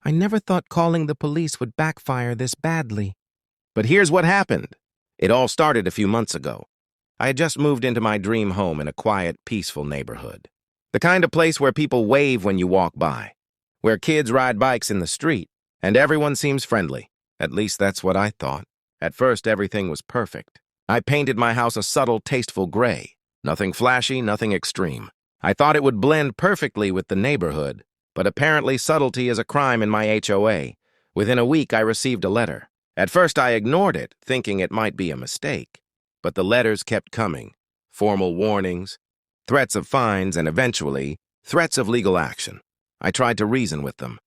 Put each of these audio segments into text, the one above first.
I never thought calling the police would backfire this badly. But here's what happened. It all started a few months ago. I had just moved into my dream home in a quiet, peaceful neighborhood. The kind of place where people wave when you walk by, where kids ride bikes in the street, and everyone seems friendly. At least that's what I thought. At first, everything was perfect. I painted my house a subtle, tasteful gray. Nothing flashy, nothing extreme. I thought it would blend perfectly with the neighborhood, but apparently subtlety is a crime in my HOA. Within a week, I received a letter. At first, I ignored it, thinking it might be a mistake. But the letters kept coming. Formal warnings, threats of fines, and eventually, threats of legal action. I tried to reason with them.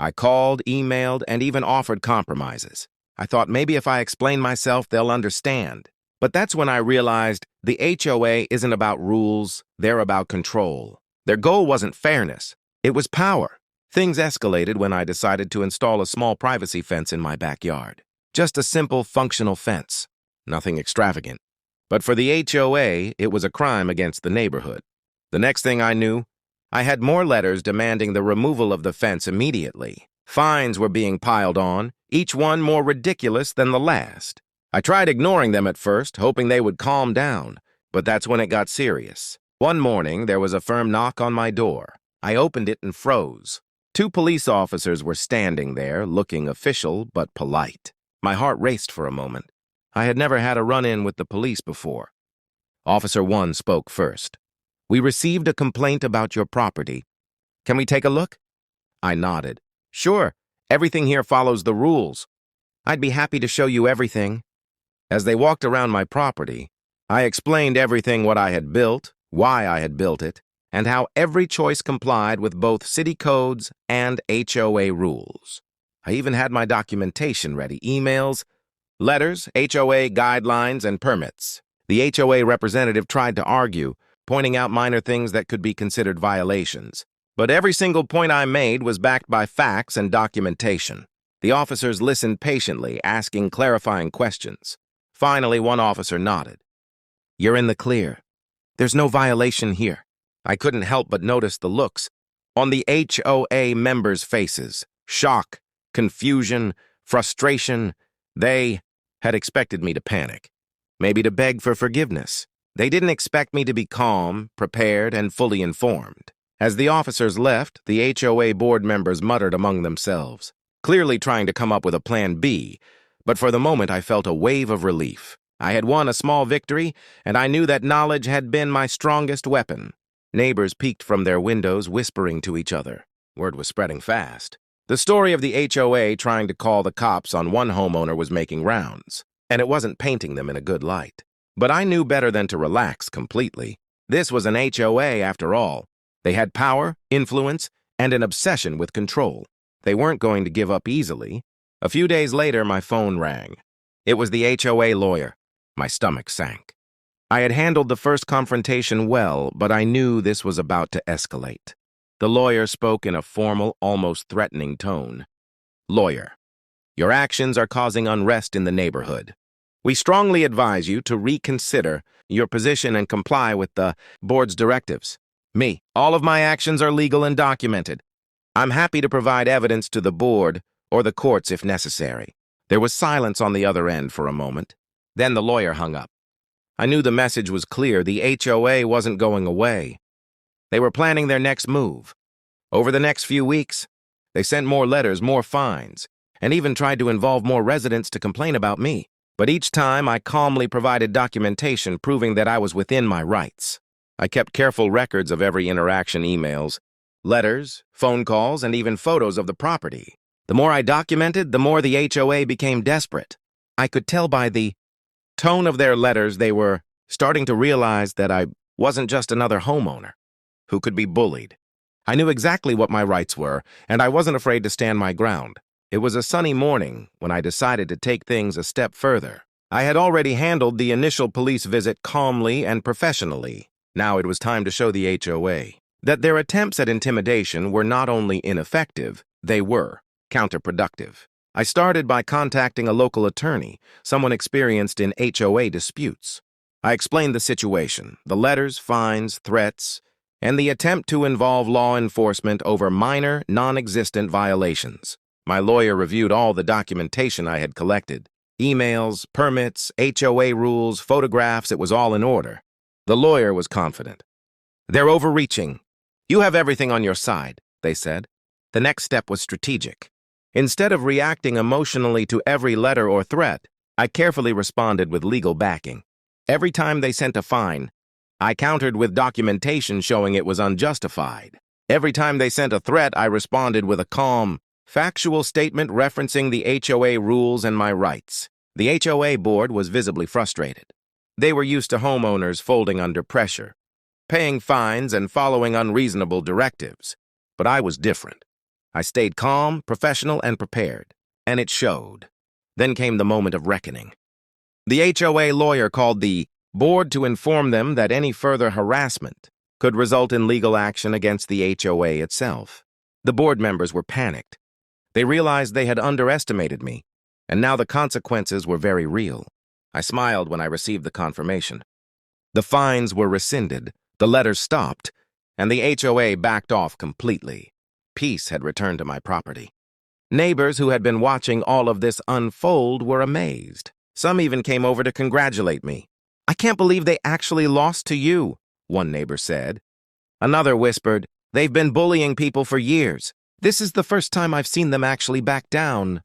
I called, emailed, and even offered compromises. I thought maybe if I explain myself, they'll understand. But that's when I realized the HOA isn't about rules, they're about control. Their goal wasn't fairness, it was power. Things escalated when I decided to install a small privacy fence in my backyard. Just a simple, functional fence. Nothing extravagant. But for the HOA, it was a crime against the neighborhood. The next thing I knew, I had more letters demanding the removal of the fence immediately. Fines were being piled on, each one more ridiculous than the last. I tried ignoring them at first, hoping they would calm down, but that's when it got serious. One morning, there was a firm knock on my door. I opened it and froze. 2 police officers were standing there, looking official but polite. My heart raced for a moment. I had never had a run-in with the police before. Officer 1 spoke first. "We received a complaint about your property. Can we take a look?" I nodded. "Sure, everything here follows the rules. I'd be happy to show you everything." As they walked around my property, I explained everything what I had built, why I had built it, and how every choice complied with both city codes and HOA rules. I even had my documentation ready, emails, letters, HOA guidelines, and permits. The HOA representative tried to argue, pointing out minor things that could be considered violations. But every single point I made was backed by facts and documentation. The officers listened patiently, asking clarifying questions. Finally, one officer nodded. "You're in the clear. There's no violation here." I couldn't help but notice the looks on the HOA members' faces. Shock, confusion, frustration. They had expected me to panic, maybe to beg for forgiveness. They didn't expect me to be calm, prepared, and fully informed. As the officers left, the HOA board members muttered among themselves, clearly trying to come up with a plan B, but for the moment I felt a wave of relief. I had won a small victory, and I knew that knowledge had been my strongest weapon. Neighbors peeked from their windows, whispering to each other. Word was spreading fast. The story of the HOA trying to call the cops on one homeowner was making rounds, and it wasn't painting them in a good light. But I knew better than to relax completely. This was an HOA after all. They had power, influence, and an obsession with control. They weren't going to give up easily. A few days later, my phone rang. It was the HOA lawyer. My stomach sank. I had handled the first confrontation well, but I knew this was about to escalate. The lawyer spoke in a formal, almost threatening tone. "Lawyer, your actions are causing unrest in the neighborhood. We strongly advise you to reconsider your position and comply with the board's directives. All of my actions are legal and documented. I'm happy to provide evidence to the board or the courts if necessary." There was silence on the other end for a moment. Then the lawyer hung up. I knew the message was clear. The HOA wasn't going away. They were planning their next move. Over the next few weeks, they sent more letters, more fines, and even tried to involve more residents to complain about me. But each time, I calmly provided documentation proving that I was within my rights. I kept careful records of every interaction, emails, letters, phone calls, and even photos of the property. The more I documented, the more the HOA became desperate. I could tell by the tone of their letters they were starting to realize that I wasn't just another homeowner who could be bullied. I knew exactly what my rights were, and I wasn't afraid to stand my ground. It was a sunny morning when I decided to take things a step further. I had already handled the initial police visit calmly and professionally. Now it was time to show the HOA that their attempts at intimidation were not only ineffective, they were counterproductive. I started by contacting a local attorney, someone experienced in HOA disputes. I explained the situation, the letters, fines, threats, and the attempt to involve law enforcement over minor, non-existent violations. My lawyer reviewed all the documentation I had collected. Emails, permits, HOA rules, photographs, it was all in order. The lawyer was confident. "They're overreaching. You have everything on your side," they said. The next step was strategic. Instead of reacting emotionally to every letter or threat, I carefully responded with legal backing. Every time they sent a fine, I countered with documentation showing it was unjustified. Every time they sent a threat, I responded with a calm, factual statement referencing the HOA rules and my rights. The HOA board was visibly frustrated. They were used to homeowners folding under pressure, paying fines and following unreasonable directives. But I was different. I stayed calm, professional, and prepared, and it showed. Then came the moment of reckoning. The HOA lawyer called the board to inform them that any further harassment could result in legal action against the HOA itself. The board members were panicked. They realized they had underestimated me, and now the consequences were very real. I smiled when I received the confirmation. The fines were rescinded, the letters stopped, and the HOA backed off completely. Peace had returned to my property. Neighbors who had been watching all of this unfold were amazed. Some even came over to congratulate me. "I can't believe they actually lost to you," one neighbor said. Another whispered, "They've been bullying people for years. This is the first time I've seen them actually back down."